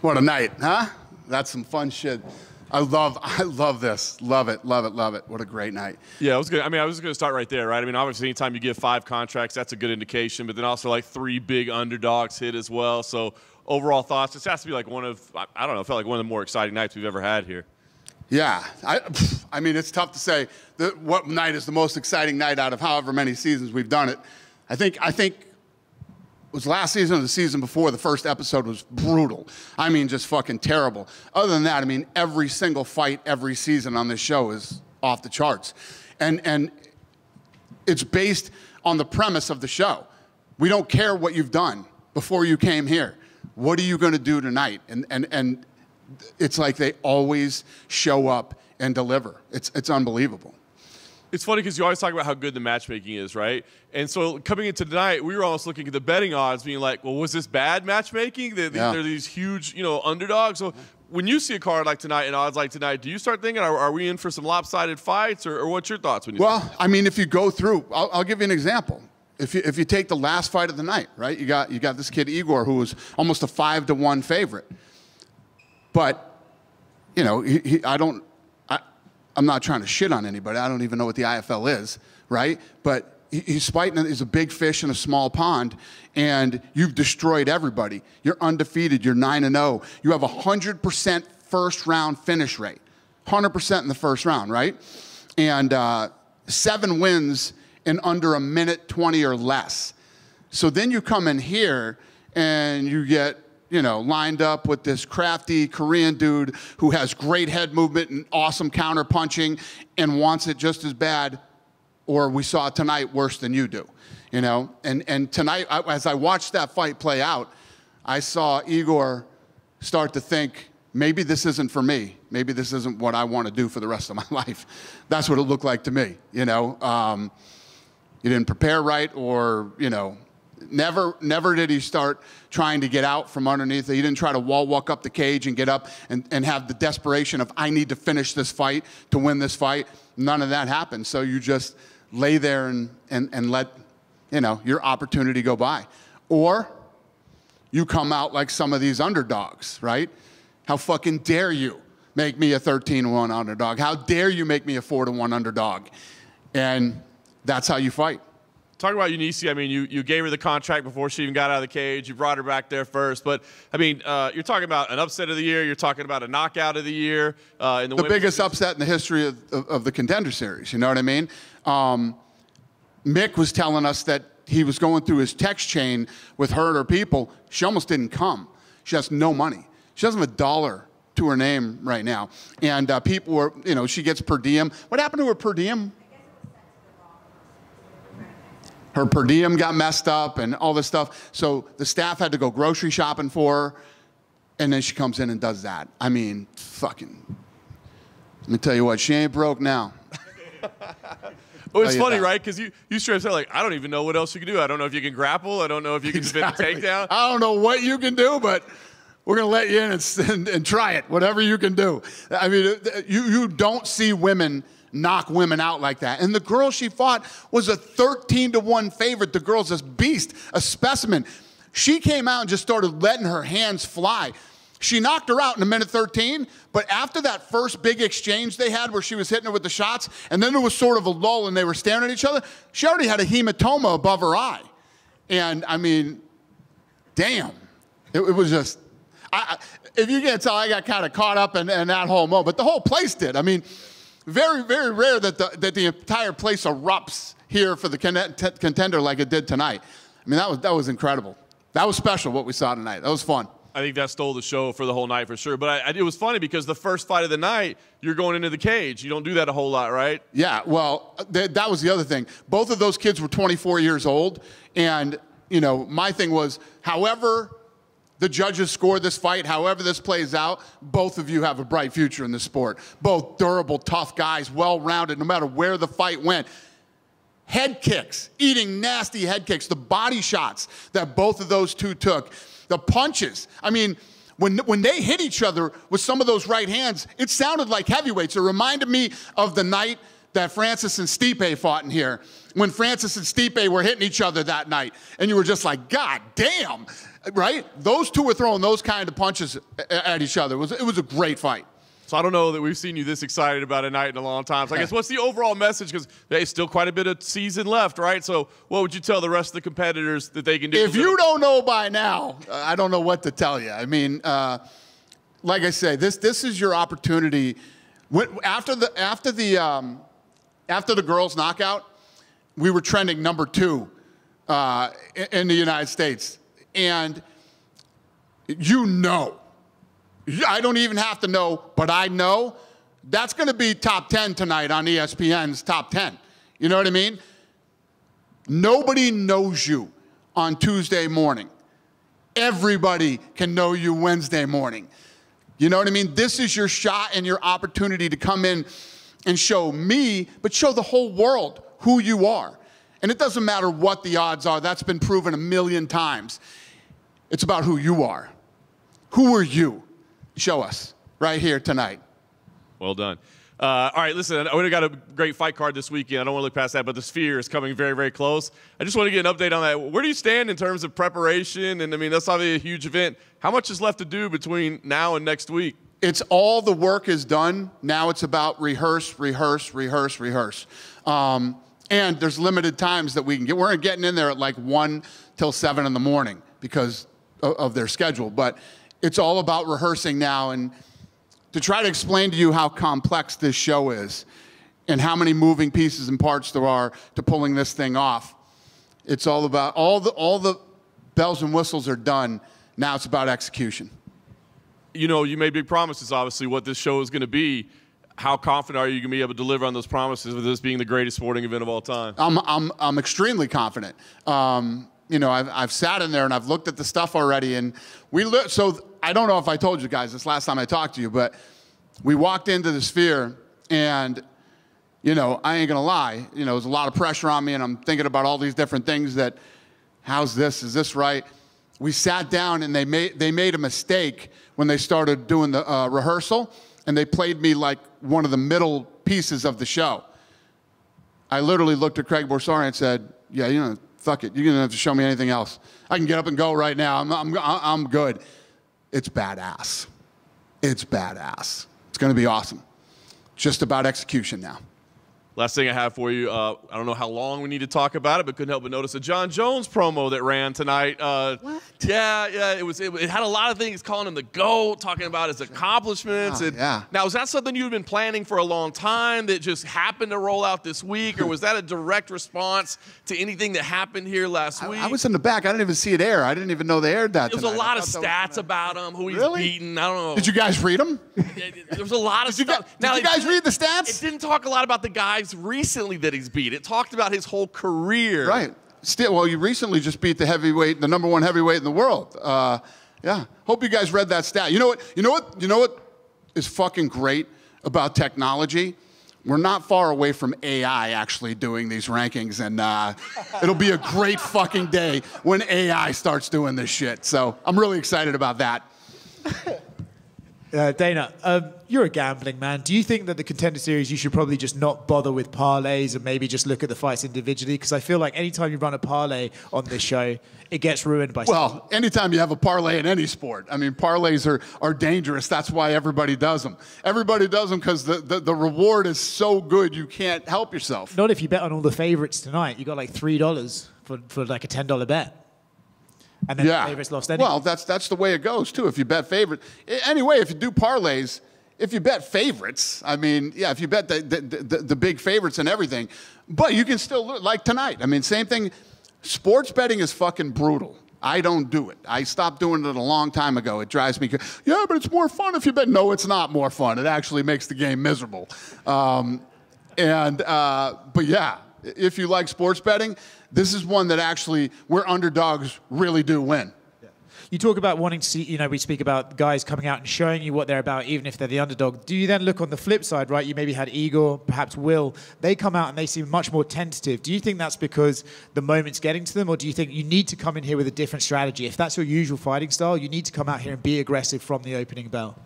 What a night, huh? That's some fun shit. I love this. Love it, love it, love it. What a great night. Yeah, it was good. I mean, I was going to start right there, right? I mean, obviously, anytime you give 5 contracts, that's a good indication. But then also, like, 3 big underdogs hit as well. So, overall thoughts? This has to be like one of, I don't know, felt like one of the more exciting nights we've ever had here. Yeah, I mean, it's tough to say what night is the most exciting night out of however many seasons we've done it. I think it was last season or the season before, the first episode was brutal. I mean, just fucking terrible. Other than that, I mean, every single fight, every season on this show is off the charts. And it's based on the premise of the show. We don't care what you've done before you came here. What are you going to do tonight? And it's like they always show up and deliver. It's unbelievable. It's funny because you always talk about how good the matchmaking is, right? And so coming into tonight, we were almost looking at the betting odds, being like, well, was this bad matchmaking? They're these huge, underdogs. So when you see a card like tonight and odds like tonight, do you start thinking, are we in for some lopsided fights, or what's your thoughts when you? Well, I mean, if you go through, I'll give you an example. If you take the last fight of the night, right? You got this kid Igor, who was almost a 5-1 favorite, but I'm not trying to shit on anybody. I don't even know what the IFL is, right? But he's fighting. He's a big fish in a small pond, and you've destroyed everybody. You're undefeated. You're 9-0. You have a 100% first-round finish rate, 100% in the first round, right? And 7 wins in under 1:20 or less. So then you come in here and you get lined up with this crafty Korean dude who has great head movement and awesome counter punching and wants it just as bad, or we saw tonight, worse than you do, And tonight, as I watched that fight play out, I saw Igor start to think, maybe this isn't for me. Maybe this isn't what I want to do for the rest of my life. That's what it looked like to me, You didn't prepare right, or, Never did he start trying to get out from underneath it. He didn't try to walk up the cage and get up and have the desperation of, I need to finish this fight to win this fight. None of that happened. So you just lay there and let, your opportunity go by. Or you come out like some of these underdogs, right? How fucking dare you make me a 13-1 underdog? How dare you make me a 4-1 underdog? And that's how you fight. Talking about Eunice, I mean, you gave her the contract before she even got out of the cage. You brought her back there first. But, I mean, you're talking about an upset of the year. You're talking about a knockout of the year. In the biggest upset in the history of the Contender Series, you know what I mean? Mick was telling us that he was going through his text chain with her and her people. She almost didn't come. She has no money. She doesn't have $1 to her name right now. And people were, she gets per diem. What happened to her per diem? Her per diem got messed up and all this stuff. So the staff had to go grocery shopping for her. And then she comes in and does that. I mean, fucking, let me tell you what, she ain't broke now. Well, it's funny, right? Because you straight up said, like, I don't even know what else you can do. I don't know if you can grapple. I don't know if you can defend a takedown. I don't know what you can do, but we're going to let you in and try it, whatever you can do. I mean, you don't see women knock women out like that. And the girl she fought was a 13-1 favorite. The girl's this beast, a specimen. She came out and just started letting her hands fly. She knocked her out in 1:13, but after that first big exchange they had where she was hitting her with the shots, and then there was sort of a lull and they were staring at each other, she already had a hematoma above her eye. And, I mean, damn. It was just, if you can't tell, I got kind of caught up in that whole moment. But the whole place did. I mean, very, very rare that the entire place erupts here for the Contender like it did tonight. I mean, that was incredible. That was special, what we saw tonight. That was fun. I think that stole the show for the whole night for sure. But it was funny because the first fight of the night, you're going into the cage. You don't do that a whole lot, right? Yeah, well, that was the other thing. Both of those kids were 24 years old. And, my thing was, however the judges score this fight, however this plays out, both of you have a bright future in this sport. Both durable, tough guys, well-rounded, no matter where the fight went. Head kicks, eating nasty head kicks, the body shots that both of those two took, the punches. I mean, when they hit each other with some of those right hands, it sounded like heavyweights. It reminded me of the night that Francis and Stipe fought in here when Francis and Stipe were hitting each other that night. And you were just like, God damn, right? Those two were throwing those kind of punches at each other. It was a great fight. So I don't know that we've seen you this excited about a night in a long time. So I guess what's the overall message? Because there's still quite a bit of season left, right? So what would you tell the rest of the competitors that they can do? If you don't know by now, I don't know what to tell you. I mean, like I say, this is your opportunity. After the girls' knockout, we were trending #2 in the United States, and you know. I don't even have to know, but I know that's going to be top 10 tonight on ESPN's top 10. You know what I mean? Nobody knows you on Tuesday morning. Everybody can know you Wednesday morning. You know what I mean? This is your shot and your opportunity to come in and show me, but show the whole world who you are. And it doesn't matter what the odds are. That's been proven a million times. It's about who you are. Who are you? Show us right here tonight. Well done. All right, listen, we got a great fight card this weekend. I don't want to look past that, but the Sphere is coming very, very close. I just want to get an update on that. Where do you stand in terms of preparation? And, I mean, that's obviously a huge event. How much is left to do between now and next week? It's all the work is done. Now it's about rehearse, rehearse, rehearse, rehearse. And there's limited times that we can get. We're getting in there at like 1 till 7 in the morning because of their schedule. But it's all about rehearsing now, and to try to explain to you how complex this show is and how many moving pieces and parts there are to pulling this thing off. It's all about all the bells and whistles are done. Now it's about execution. You know, you made big promises, obviously, what this show is going to be. How confident are you going to be able to deliver on those promises with this being the greatest sporting event of all time? I'm extremely confident. You know, I've sat in there and I've looked at the stuff already, and so I don't know if I told you guys this last time I talked to you, but we walked into the Sphere, and you know, I ain't gonna lie, you know, there's a lot of pressure on me, and I'm thinking about all these different things that, how's this? Is this right? We sat down, and they made a mistake when they started doing the rehearsal, and they played me like one of the middle pieces of the show. I literally looked at Craig Borsari and said, "Yeah, you know, fuck it. You're gonna have to show me anything else. I can get up and go right now. I'm good." It's badass. It's badass. It's gonna be awesome. Just about execution now. Last thing I have for you, I don't know how long we need to talk about it, but couldn't help but notice a Jon Jones promo that ran tonight. What? Yeah, it had a lot of things calling him the GOAT, talking about his accomplishments. Yeah. Now, was that something you'd been planning for a long time that just happened to roll out this week, or was that a direct response to anything that happened here last week? I was in the back. I didn't even see it air. I didn't even know they aired that. There was a lot of stats about him, who he's beaten. I don't know. Did you guys read them? There was a lot of stuff. Did you guys read the stats? It didn't talk a lot about the guys recently that he's beat. It talked about his whole career. Right. Still, well, you recently just beat the heavyweight, the #1 heavyweight in the world. Yeah. Hope you guys read that stat. You know what is fucking great about technology? We're not far away from AI actually doing these rankings, and it'll be a great fucking day when AI starts doing this shit. So I'm really excited about that. Dana, you're a gambling man. Do you think that the Contender Series, you should probably just not bother with parlays and maybe just look at the fights individually? Because I feel like anytime you run a parlay on this show, it gets ruined by Well, anytime you have a parlay in any sport. I mean, parlays are dangerous. That's why everybody does them. Everybody does them because the reward is so good you can't help yourself. Not if you bet on all the favorites tonight. You got like $3 for like a $10 bet. And then the favorites lost anyway. Well, that's the way it goes, too. If you bet favorites. Anyway, if you do parlays, if you bet favorites, I mean, yeah, if you bet the big favorites and everything, but you can still, like tonight. I mean, same thing. Sports betting is fucking brutal. I don't do it. I stopped doing it a long time ago. It drives me crazy. Yeah, but it's more fun if you bet. No, it's not more fun. It actually makes the game miserable. But yeah, if you like sports betting, this is one that actually where underdogs really do win. Yeah. You talk about wanting to see, you know, we speak about guys coming out and showing you what they're about, even if they're the underdog. Do you then look on the flip side, right? You maybe had Igor, perhaps Will. They come out and they seem much more tentative. Do you think that's because the moment's getting to them, or do you think you need to come in here with a different strategy? If that's your usual fighting style, you need to come out here and be aggressive from the opening bell.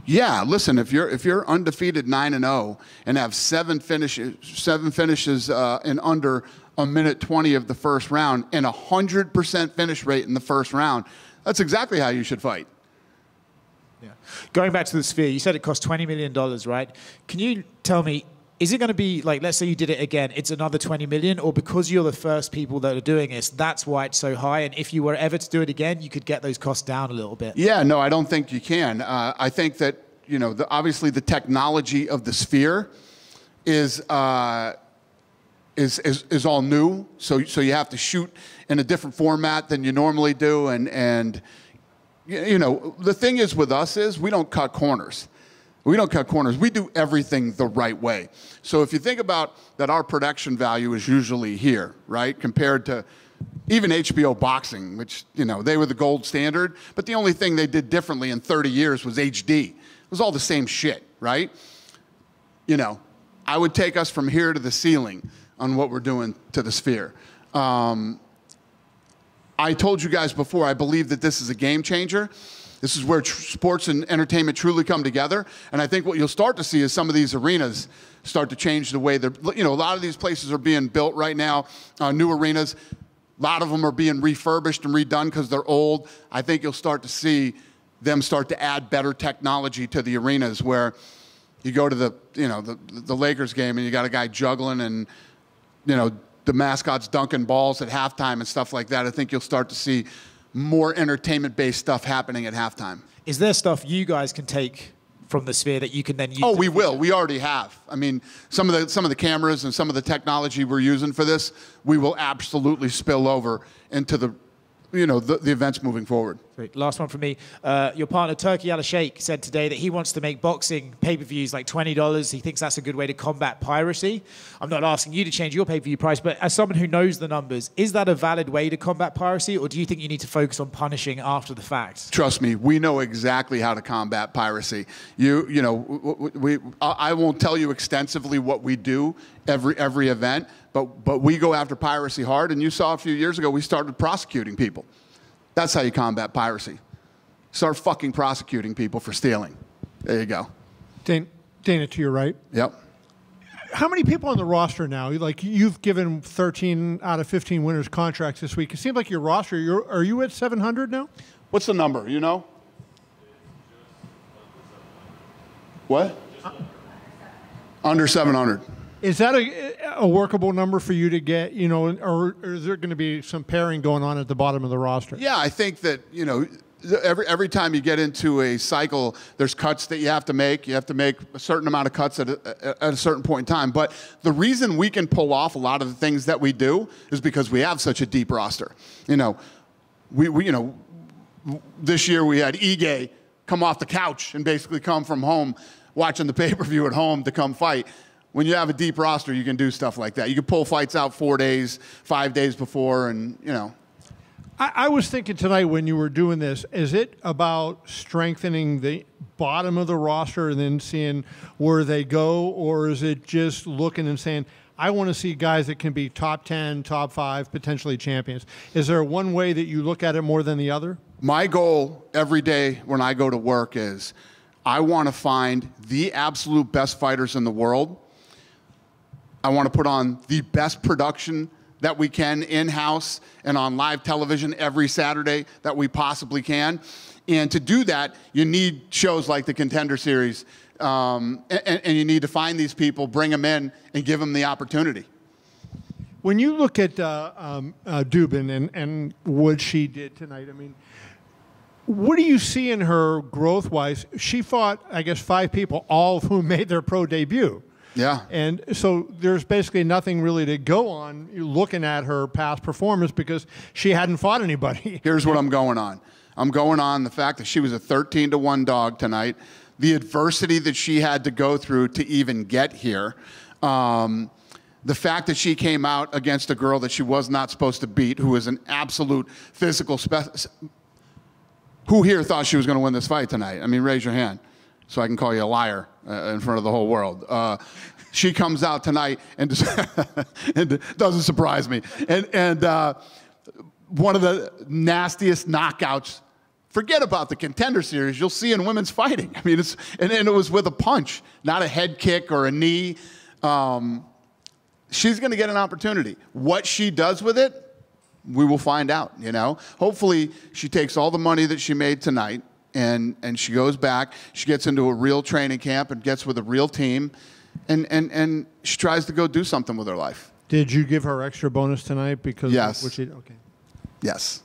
Yeah, listen, if you're undefeated 9-0 and have seven finishes in under a minute 20 of the first round and 100% finish rate in the first round, that's exactly how you should fight. Yeah. Going back to the Sphere, you said it cost $20 million, right? Can you tell me, is it going to be like, let's say you did it again, it's another 20 million, or because you're the first people that are doing this, that's why it's so high? And if you were ever to do it again, you could get those costs down a little bit. Yeah, no, I don't think you can. I think that, you know, obviously the technology of the Sphere is all new. So you have to shoot in a different format than you normally do. And you know, the thing is with us is we don't cut corners. We don't cut corners. We do everything the right way. So if you think about that, our production value is usually here, right? Compared to even HBO boxing, which, you know, they were the gold standard, but the only thing they did differently in 30 years was HD. It was all the same shit, right? You know, I would take us from here to the ceiling on what we're doing to the Sphere. I told you guys before, I believe that this is a game changer. This is where sports and entertainment truly come together. And I think what you'll start to see is some of these arenas start to change the way they're, you know, a lot of these places are being built right now, new arenas. A lot of them are being refurbished and redone because they're old. I think you'll start to see them start to add better technology to the arenas where you go to the, you know, the Lakers game and you got a guy juggling and, you know, the mascots dunking balls at halftime and stuff like that. I think you'll start to see more entertainment-based stuff happening at halftime. Is there stuff you guys can take from the Sphere that you can then use? Oh, we will. We already have. I mean, some of the cameras and some of the technology we're using for this, we will absolutely spill over into the, you know, the events moving forward. Great. Last one from me. Your partner, Turki Al-Sheikh, said today that he wants to make boxing pay-per-views like $20. He thinks that's a good way to combat piracy. I'm not asking you to change your pay-per-view price, but as someone who knows the numbers, is that a valid way to combat piracy, or do you think you need to focus on punishing after the fact? Trust me, we know exactly how to combat piracy. You know, I won't tell you extensively what we do every event, but we go after piracy hard, and you saw a few years ago we started prosecuting people. That's how you combat piracy. Start fucking prosecuting people for stealing. There you go. Dana, to your right. Yep. How many people on the roster now? Like, you've given 13 out of 15 winners contracts this week. It seems like your roster, are you at 700 now? What's the number, you know? What? Under 700. Is that a workable number for you to get, you know, or is there going to be some pairing going on at the bottom of the roster? Yeah, I think that, you know, every time you get into a cycle, there's cuts that you have to make. You have to make a certain amount of cuts at a certain point in time. But the reason we can pull off a lot of the things that we do is because we have such a deep roster. You know, we you know, this year we had Ige come off the couch and basically come from home, watching the pay-per-view at home to come fight. When you have a deep roster, you can do stuff like that. You can pull fights out 4 days, 5 days before, and, you know. I was thinking tonight when you were doing this, is it about strengthening the bottom of the roster and then seeing where they go, or is it just looking and saying, I want to see guys that can be top 10, top 5, potentially champions? Is there one way that you look at it more than the other? My goal every day when I go to work is I want to find the absolute best fighters in the world. I want to put on the best production that we can in-house and on live television every Saturday that we possibly can. And to do that, you need shows like the Contender Series, and you need to find these people, bring them in, and give them the opportunity. When you look at Dubin and what she did tonight, I mean, what do you see in her growth-wise? She fought, I guess, 5 people, all of whom made their pro debut. Yeah. And so there's basically nothing really to go on looking at her past performance because she hadn't fought anybody. Here's what I'm going on. I'm going on the fact that she was a 13-1 dog tonight, the adversity that she had to go through to even get here, the fact that she came out against a girl that she was not supposed to beat, who is an absolute physical Who here thought she was going to win this fight tonight? I mean, raise your hand so I can call you a liar in front of the whole world. She comes out tonight and it doesn't surprise me. And one of the nastiest knockouts Forget about the Contender Series. You'll see in women's fighting. I mean, and it was with a punch, not a head kick or a knee. She's going to get an opportunity. What she does with it, we will find out, you know. Hopefully, she takes all the money that she made tonight and she goes back. She gets into a real training camp and gets with a real team, and she tries to go do something with her life. Did you give her extra bonus tonight? Because yes. Okay. Yes.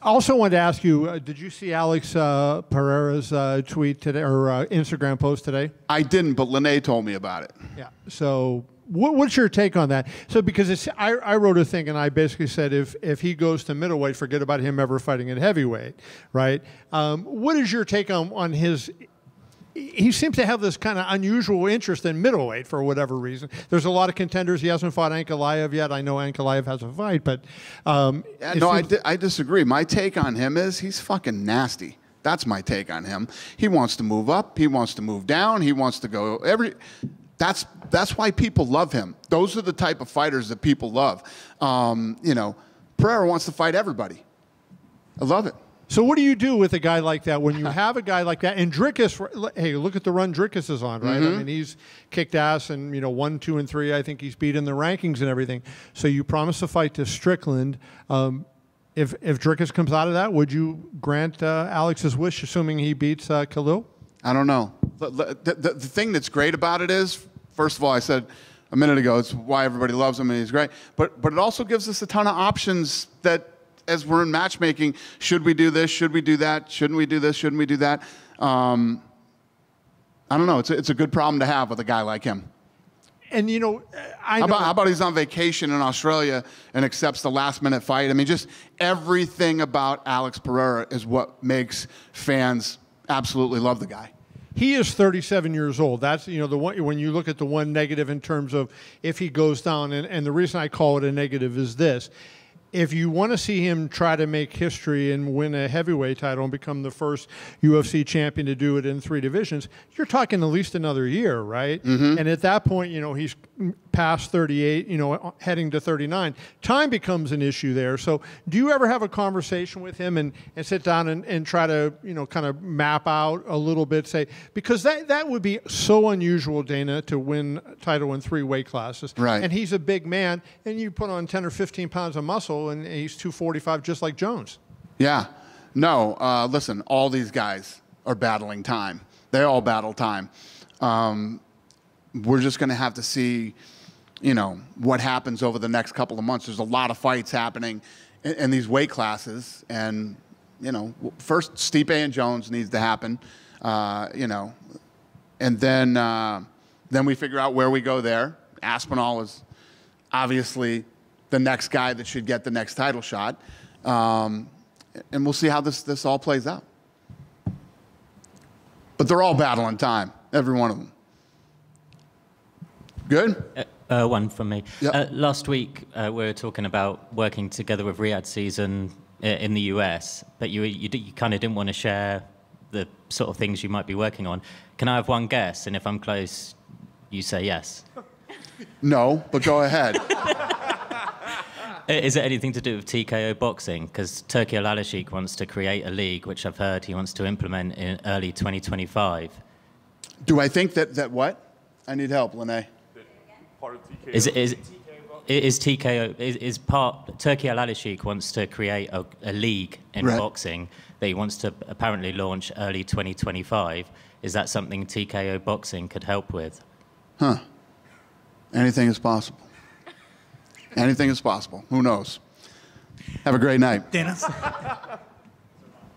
Also wanted to ask you, did you see Alex Pereira's tweet today or Instagram post today? I didn't, but Lene told me about it. Yeah. So what's your take on that? So because I wrote a thing and I basically said if he goes to middleweight, forget about him ever fighting at heavyweight, right? What is your take on his? He seems to have this kind of unusual interest in middleweight for whatever reason. There's a lot of contenders. He hasn't fought Ankalaev yet. I know Ankalaev has a fight, but... I disagree. My take on him is he's fucking nasty. That's my take on him. He wants to move up. He wants to move down. He wants to go That's why people love him. Those are the type of fighters that people love. You know, Pereira wants to fight everybody. I love it. So what do you do with a guy like that when you have a guy like that? And Dricus, hey, look at the run Dricus is on, right? I mean, he's kicked ass and, 1, 2, and 3. I think he's beat in the rankings and everything. So you promise a fight to Strickland. If Dricus comes out of that, would you grant Alex's wish, assuming he beats Khalil? I don't know. The thing that's great about it is, first of all, I said a minute ago, it's why everybody loves him and he's great. But it also gives us a ton of options that, as we're in matchmaking, should we do this? Should we do that? Shouldn't we do this? Shouldn't we do that? I don't know. It's a good problem to have with a guy like him. And, I know. How about he's on vacation in Australia and accepts the last-minute fight? I mean, just everything about Alex Pereira is what makes fans absolutely love the guy. He is 37 years old. That's, the one, when you look at the one negative in terms of if he goes down, and the reason I call it a negative is this. If you want to see him try to make history and win a heavyweight title and become the first UFC champion to do it in 3 divisions, you're talking at least another year, right? And at that point, he's past 38, heading to 39. Time becomes an issue there. So do you ever have a conversation with him and sit down and try to, kind of map out a little bit, say, because that would be so unusual, Dana, to win a title in 3 weight classes. Right. And he's a big man, and you put on 10 or 15 pounds of muscle, and he's 245 just like Jones. Yeah. No, listen, all these guys are battling time. They all battle time. We're just going to have to see, what happens over the next couple of months. There's a lot of fights happening in these weight classes. And, first Stipe and Jones needs to happen, and then we figure out where we go there. Aspinall is obviously the next guy that should get the next title shot. And we'll see how this all plays out. But they're all battling time, every one of them. Good? One from me. Yep. Last week, we were talking about working together with Riyadh Season in the US, but you kind of didn't want to share the sort of things you might be working on. Can I have one guess? And if I'm close, you say yes. No, but go ahead. Is it anything to do with TKO boxing? Because Turki Al-Alashik wants to create a league, which I've heard he wants to implement in early 2025. Do I think that what? I need help, Lene. Part of TKO. Is Turki Al-Alashik wants to create a league in boxing that he wants to apparently launch early 2025. Is that something TKO boxing could help with? Huh. Anything is possible. Anything is possible. Who knows? Have a great night. Dana.